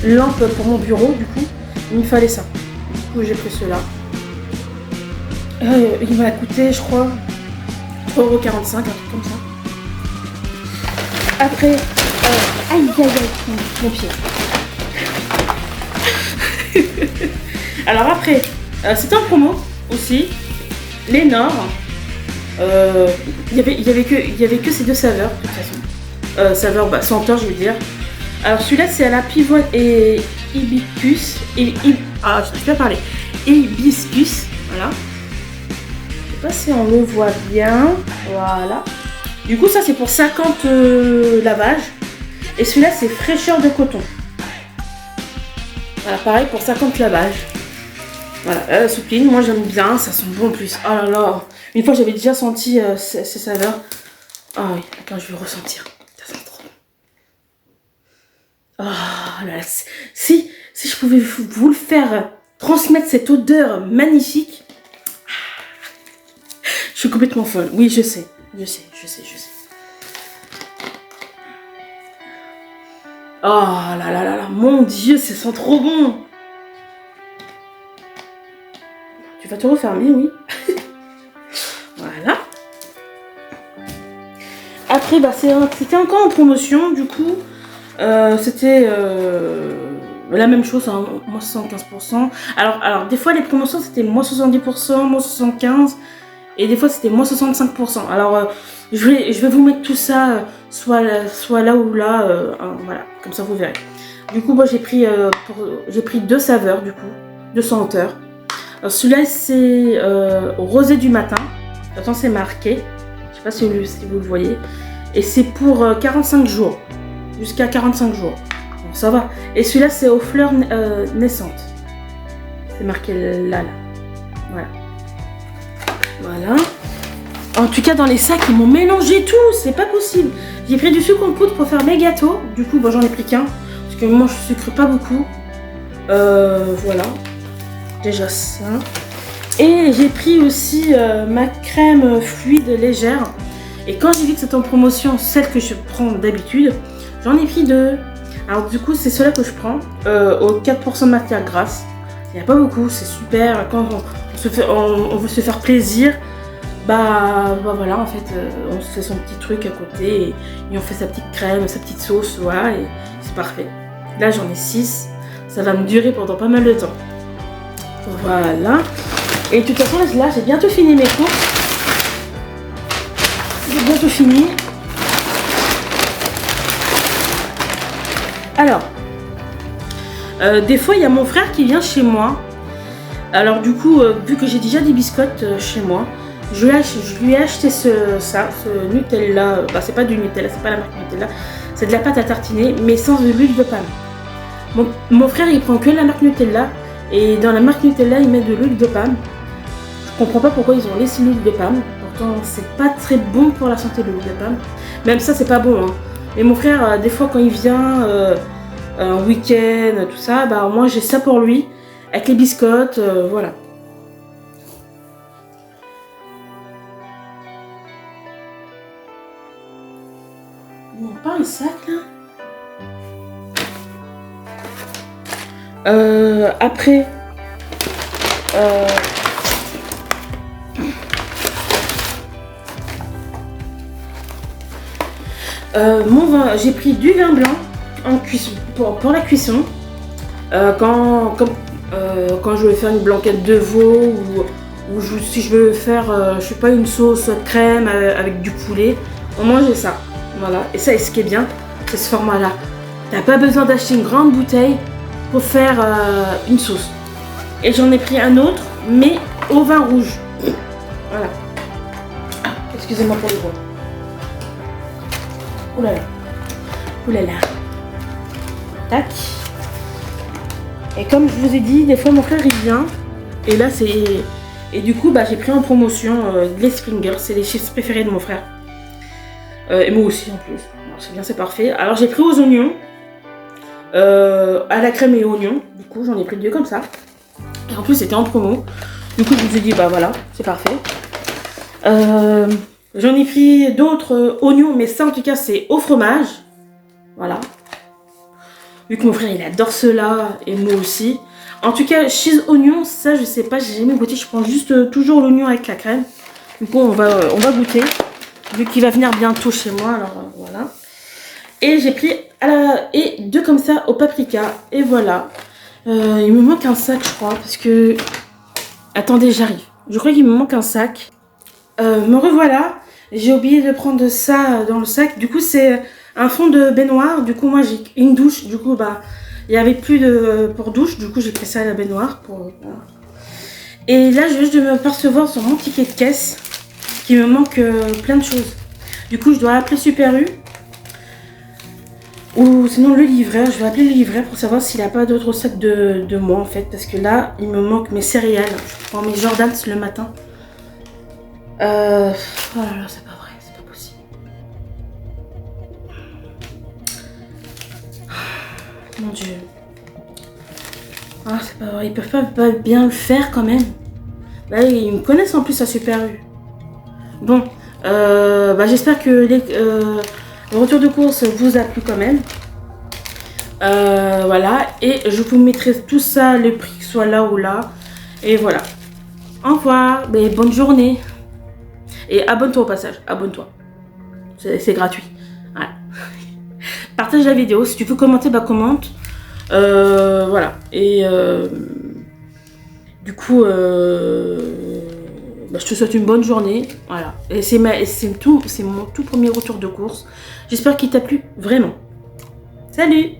Speaker 1: lampe pour mon bureau. Du coup, il me fallait ça. Du coup, j'ai pris cela. Il m'a coûté, je crois, 3,45 €, un truc comme ça. Après, aïe, mon pied. Alors après, c'était en promo aussi, les Nord. Il y avait que ces 2 saveurs de toute façon. Saveur senteur, je veux dire. Alors celui-là c'est à la pivoine et hibiscus. Je peux pas parler. Hibiscus, voilà. Je sais pas si on le voit bien. Voilà. Du coup ça c'est pour 50 lavages. Et celui-là c'est fraîcheur de coton. Voilà, pareil pour 50 lavages. Voilà, soupline, moi j'aime bien, ça sent bon en plus. Oh là là, une fois j'avais déjà senti ces saveurs. Ah oui, attends, je vais le ressentir. Ça sent trop. Oh là là, si je pouvais vous le faire transmettre cette odeur magnifique. Je suis complètement folle. Oui, je sais. Oh là là là là, mon Dieu, ça sent trop bon. Tu vas te refermer, oui. Voilà. Après, c'était encore en promotion, du coup. C'était la même chose, hein, moins 75%. Alors, des fois, les promotions, c'était moins 70%, moins 75%. Et des fois, c'était moins 65%. Alors, je vais vous mettre tout ça, soit là ou là. Voilà, comme ça, vous verrez. Du coup, moi, j'ai pris 2 saveurs, du coup. 2 senteurs. Alors celui-là c'est rosé du matin. Attends, c'est marqué. Je sais pas si vous le voyez. Et c'est pour 45 jours. Jusqu'à 45 jours. Bon, ça va. Et celui-là c'est aux fleurs naissantes. C'est marqué là. Voilà. Voilà. En tout cas dans les sacs ils m'ont mélangé tout. C'est pas possible. J'ai pris du sucre en poudre pour faire mes gâteaux. Du coup j'en ai pris qu'un. Parce que moi je sucre pas beaucoup. Voilà. Déjà ça. Et j'ai pris aussi ma crème fluide légère. Et quand j'ai vu que c'était en promotion, celle que je prends d'habitude, j'en ai pris 2. Alors du coup, c'est cela que je prends au 4% de matière grasse. Il n'y a pas beaucoup, c'est super. Quand on veut se faire plaisir, bah voilà, en fait, on se fait son petit truc à côté et on fait sa petite crème, sa petite sauce, voilà, et c'est parfait. Là, j'en ai 6. Ça va me durer pendant pas mal de temps. Voilà. Et de toute façon, là, j'ai bientôt fini mes courses. J'ai bientôt fini. Alors, des fois, il y a mon frère qui vient chez moi. Alors, du coup, vu que j'ai déjà des biscottes chez moi, je lui ai acheté ce Nutella. Bah, c'est pas du Nutella, c'est pas la marque Nutella. C'est de la pâte à tartiner, mais sans de l'huile de palme. Mon frère, il prend que la marque Nutella. Et dans la marque Nutella, ils mettent de l'huile de palme. Je comprends pas pourquoi ils ont laissé l'huile de palme. Pourtant, c'est pas très bon pour la santé de l'huile de palme. Même ça, c'est pas bon. Hein. Mais mon frère, des fois, quand il vient un week-end, tout ça, bah moi j'ai ça pour lui. Avec les biscottes, voilà. On parle de sac là. Après, mon vin, j'ai pris du vin blanc en cuisson pour la cuisson. Quand je vais faire une blanquette de veau ou si je veux faire, je sais pas, une sauce crème avec du poulet, on mange ça. Voilà. Et ça, et ce qui est bien, c'est ce format-là. T'as pas besoin d'acheter une grande bouteille. pour faire une sauce. Et j'en ai pris un autre, mais au vin rouge. Voilà. Excusez-moi pour le bruit. Ouh là là. Ouh là là. Tac. Et comme je vous ai dit, des fois mon frère il vient. Et là c'est... Et du coup j'ai pris en promotion les Springer. C'est les chips préférés de mon frère. Et moi aussi en plus. C'est bien, c'est parfait. Alors j'ai pris aux oignons. À la crème et aux oignons. Du coup j'en ai pris 2 comme ça. Et en plus c'était en promo. Du coup je vous ai dit voilà, c'est parfait. J'en ai pris d'autres oignons, mais ça en tout cas c'est au fromage. Voilà. Vu que mon frère il adore cela et moi aussi. En tout cas, cheese oignon, ça je sais pas, j'ai jamais goûté. Je prends juste toujours l'oignon avec la crème. Du coup on va goûter. Vu qu'il va venir bientôt chez moi, alors voilà. Et j'ai pris et 2 comme ça au paprika. Et voilà. Il me manque un sac je crois parce que... Attendez, j'arrive. Je crois qu'il me manque un sac. Me revoilà. J'ai oublié de prendre ça dans le sac. Du coup c'est un fond de baignoire. Du coup moi j'ai une douche. Du coup il n'y avait plus pour douche. Du coup j'ai pris ça à la baignoire. Voilà. Et là je viens de me percevoir sur mon ticket de caisse qu'il me manque plein de choses. Du coup je dois appeler Super U. Ou sinon le livreur. Je vais appeler le livreur pour savoir s'il n'a pas d'autres sacs de moi en fait. Parce que là il me manque mes céréales. Je prends mes Jordans le matin. Oh là là, c'est pas vrai, c'est pas possible. Mon Dieu. Ah, c'est pas vrai, ils peuvent pas bien le faire quand même. Bah, ils me connaissent en plus à Super U. Bon, j'espère que le retour de course vous a plu quand même. Voilà, et je vous mettrai tout ça, le prix soit là ou là. Et voilà. Au revoir, bonne journée. Et abonne-toi au passage, abonne-toi. C'est gratuit. Voilà. Partage la vidéo. Si tu veux commenter, commente. Voilà. Et du coup, je te souhaite une bonne journée. Voilà. Et c'est mon tout premier retour de course. J'espère qu'il t'a plu vraiment. Salut!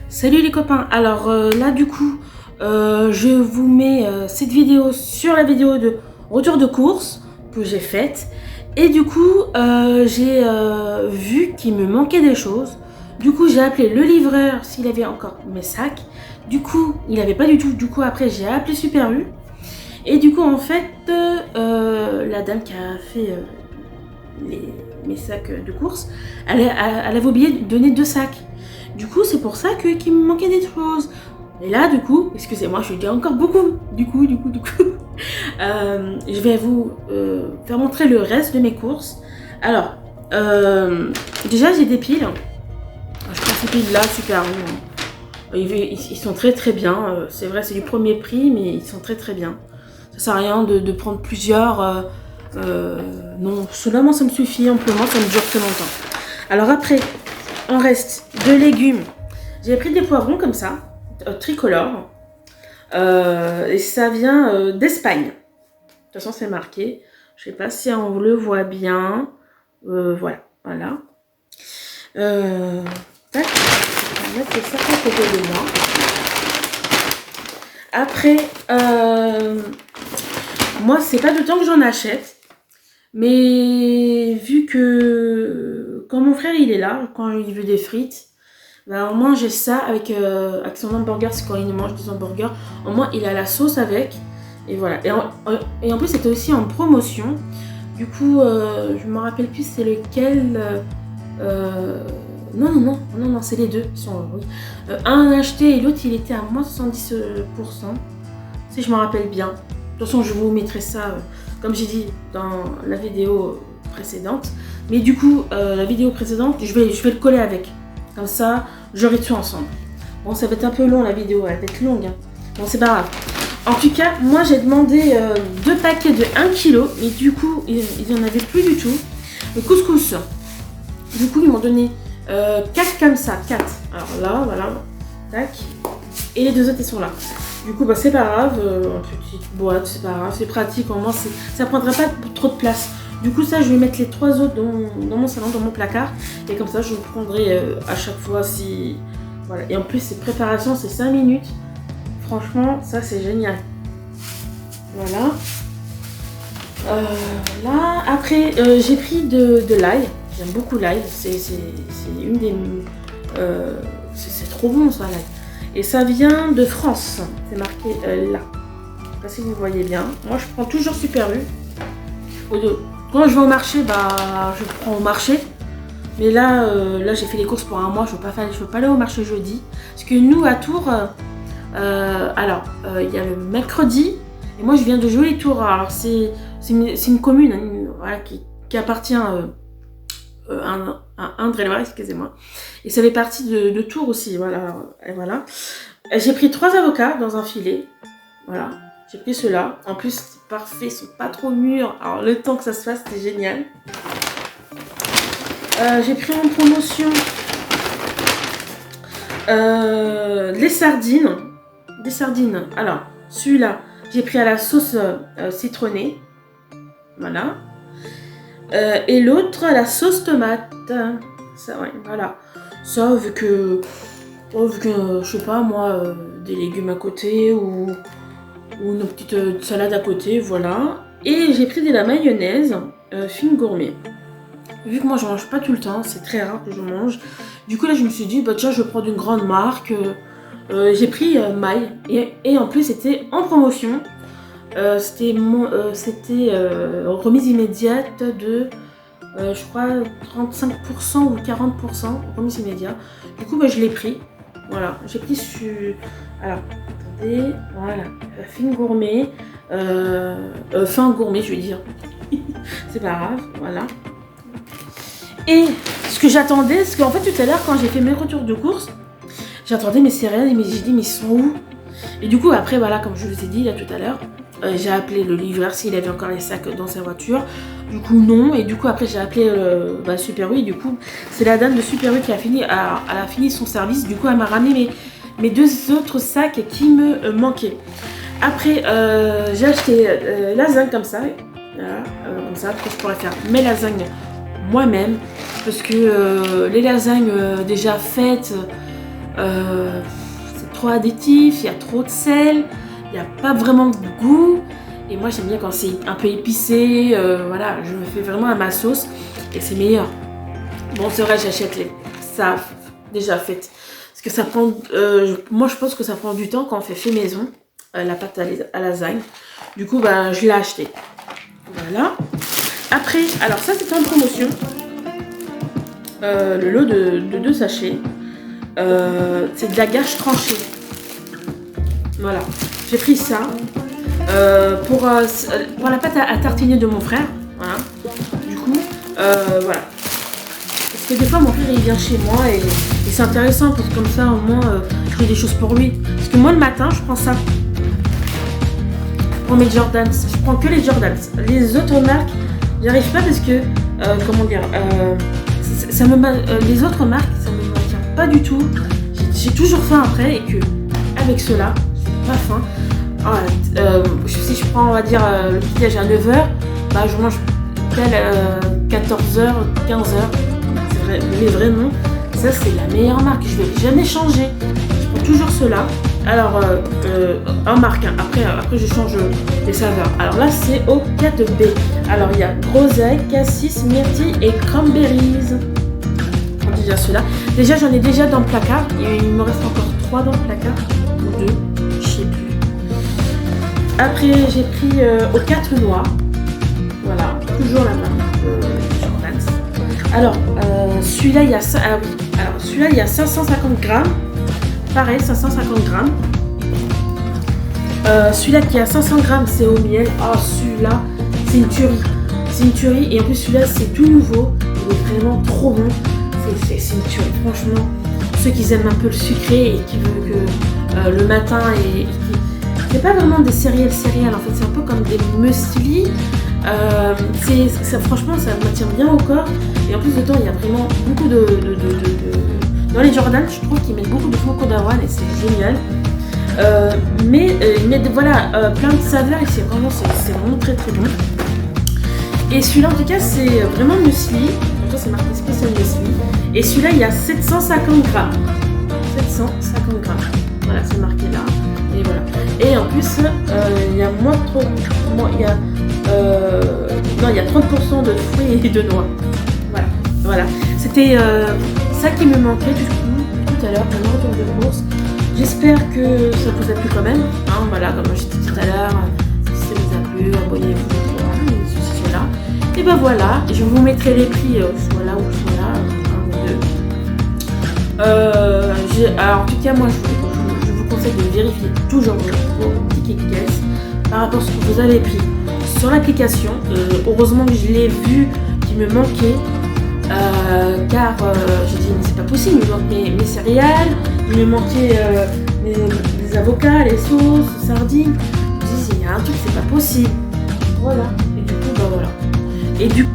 Speaker 1: Salut les copains, alors là du coup je vous mets cette vidéo sur la vidéo de retour de course que j'ai faite. Et du coup j'ai vu qu'il me manquait des choses. Du coup j'ai appelé le livreur s'il avait encore mes sacs. Du coup il n'avait pas du tout, du coup après j'ai appelé Super U. Et du coup en fait la dame qui a fait mes sacs de course, elle avait oublié de donner 2 sacs. Du coup, c'est pour ça qu'il me manquait des choses. Et là, du coup, excusez-moi, je dis encore beaucoup. Du coup, je vais vous faire montrer le reste de mes courses. Alors, déjà, j'ai des piles. Je prends ces piles-là, super. Ils sont très très bien. C'est vrai, c'est du premier prix, mais ils sont très très bien. Ça sert à rien de prendre plusieurs. Non, seulement ça me suffit amplement, ça me dure très longtemps. Alors après, on reste de légumes. J'ai pris des poivrons comme ça, tricolores. Et ça vient d'Espagne. De toute façon, c'est marqué. Je sais pas si on le voit bien. Voilà. Tac. On va mettre ça à côté de moi. Après, moi, c'est pas de temps que j'en achète. Mais vu que quand mon frère il est là, quand il veut des frites, au moins j'ai ça avec son hamburger. C'est quand il mange des hamburgers, au moins il a la sauce avec. Et voilà. Et en plus c'était aussi en promotion. Du coup je me rappelle plus c'est lequel. Non, c'est les deux. Oui. Un acheté et l'autre il était à moins 70%. Si je me rappelle bien. De toute façon je vous mettrai ça. Comme j'ai dit dans la vidéo précédente. Mais du coup, la vidéo précédente, je vais le coller avec. Comme ça, j'aurai tout ensemble. Bon, ça va être un peu long la vidéo, elle va être longue. Bon, c'est pas grave. En tout cas, moi j'ai demandé 2 paquets de 1 kg, mais du coup, ils n'en avaient plus du tout. Le couscous, du coup, ils m'ont donné 4 comme ça, 4. Alors là, voilà, tac. Et les 2 autres, ils sont là. Du coup, bah, c'est pas grave, en petite boîte, c'est pas grave, c'est pratique, au moins, ça prendrait pas trop de place. Du coup, ça, je vais mettre les 3 autres dans mon salon, dans mon placard. Et comme ça, je prendrai à chaque fois si... Voilà. Et en plus, ces préparations, c'est 5 minutes. Franchement, ça, c'est génial. Voilà. Là, après, j'ai pris de l'ail. J'aime beaucoup l'ail. C'est une des... c'est trop bon, ça, l'ail. Et ça vient de France. C'est marqué là. Je sais pas si vous voyez bien. Moi, je prends toujours Super U. Quand je vais au marché, bah, je prends au marché. Mais là, j'ai fait les courses pour un mois. Je ne veux pas aller au marché jeudi. Parce que nous, à Tours, il y a le mercredi. Et moi, je viens de Joly Tours. Alors, c'est une commune voilà, qui appartient à Indre-et-Loire, excusez-moi. Et ça fait partie de Tours aussi. Voilà. Et voilà. J'ai pris 3 avocats dans un filet. Voilà. J'ai pris ceux-là. En plus, c'est parfait. Ils sont pas trop mûrs. Alors, le temps que ça se fasse, c'était génial. J'ai pris en promotion les sardines. Des sardines. Alors, celui-là, j'ai pris à la sauce citronnée. Voilà. Et l'autre à la sauce tomate. Ça, ouais, voilà. Ça, vu que je sais pas, moi, des légumes à côté ou une petite salade à côté, voilà. Et j'ai pris de la mayonnaise fine gourmet. Vu que moi, je mange pas tout le temps, c'est très rare que je mange. Du coup, là, je me suis dit, bah tiens, je vais prendre une grande marque. J'ai pris Maille. Et en plus, c'était en promotion. C'était remise immédiate de, je crois, 35% ou 40%. Remise immédiate. Du coup, bah, je l'ai pris. Voilà, j'ai pris alors, attendez, voilà, fine gourmet, fin gourmet, je vais dire. C'est pas grave, voilà. Et ce que j'attendais, parce qu'en fait, tout à l'heure, quand j'ai fait mes retours de course, j'attendais mes céréales et j'ai dit, mais ils sont où? Et du coup, après, voilà, comme je vous ai dit là tout à l'heure, j'ai appelé le livreur s'il avait encore les sacs dans sa voiture. Du coup, non. Et du coup, après, j'ai appelé Super U. Et du coup, c'est la dame de Super U qui a fini, elle a fini son service. Du coup, elle m'a ramené mes 2 autres sacs qui me manquaient. Après, j'ai acheté lasagne comme ça. Voilà, comme ça, après, je pourrais faire mes lasagnes moi-même. Parce que les lasagnes déjà faites, c'est trop additif, il y a trop de sel. Il n'y a pas vraiment de goût. Et moi, j'aime bien quand c'est un peu épicé. Voilà, je me fais vraiment à ma sauce. Et c'est meilleur. Bon, c'est vrai, j'achète ça déjà fait. Parce que ça prend... moi, je pense que ça prend du temps quand on fait maison. La pâte à lasagne. Du coup, bah, je l'ai acheté. Voilà. Après, alors ça, c'était en promotion. Le lot de 2 sachets. C'est de la gâche tranchée. Voilà. J'ai pris ça pour la pâte à tartiner de mon frère. Voilà. Du coup, voilà. Parce que des fois, mon frère, il vient chez moi et c'est intéressant parce que comme ça, au moins, je fais des choses pour lui. Parce que moi, le matin, je prends ça. Pour mes Jordans. Je prends que les Jordans. Les autres marques, j'y arrive pas parce que, comment dire, les autres marques, ça me maintient pas du tout. J'ai toujours faim après et que, avec cela, j'ai pas faim. Si je prends, on va dire, le petit déj à 9h, bah, je mange tel 14h, 15h. C'est vrai, mais vraiment, ça c'est la meilleure marque. Je vais jamais changer. Je prends toujours cela. Alors, en marque, hein. Après je change les saveurs. Alors là, c'est au 4B. Alors, il y a groseille, cassis, myrtille et cranberries. On dit déjà cela. Déjà, j'en ai déjà dans le placard. Et il me reste encore 3 dans le placard. Ou 2, je sais plus. Après, j'ai pris aux 4 noix. Voilà, toujours la marque Jordans. Alors, celui-là, il y a ça. Ah oui. Alors, celui-là, il y a 550 grammes. Pareil, 550 grammes. Celui-là qui a 500 grammes, c'est au miel. Oh, celui-là, c'est une tuerie. C'est une tuerie. Et en plus, celui-là, c'est tout nouveau. Il est vraiment trop bon. C'est une tuerie. Franchement, ceux qui aiment un peu le sucré et qui veulent que le matin c'est pas vraiment des céréales en fait, c'est un peu comme des muesli. Franchement, ça me tient bien au corps. Et en plus de temps, il y a vraiment beaucoup dans les Jordan, je trouve qu'ils mettent beaucoup de flocons d'avoine et c'est génial. Mais ils mettent voilà, plein de saveurs et c'est vraiment très très bon. Et celui-là en tout cas c'est vraiment muesli. Donc ça c'est marqué spécial muesli. Et celui-là il y a 750 grammes. 750 grammes. Voilà, c'est marqué là. Et voilà. Et en plus il y a il y a 30% de fruits et de noix. Voilà. C'était ça qui me manquait du coup tout à l'heure pour mon retour de course. J'espère que ça vous a plu quand même. Hein, voilà, comme je t'ai dit tout à l'heure, si ça vous a plu, abonnez-vous, ceci, cela. Et ben voilà, je vous mettrai les prix soit là ou soit là, un ou deux. Alors en tout cas, moi je vous conseille de vérifier toujours vos tickets caisse par rapport à ce que vous avez pris sur l'application. Heureusement que je l'ai vu qu'il me manquait. Car j'ai dit mais c'est pas possible, il me manque mes céréales, il me manquait les avocats, les sauces, les sardines. Je me dis il y a un truc c'est pas possible. Voilà. Et du coup bah voilà. Et du coup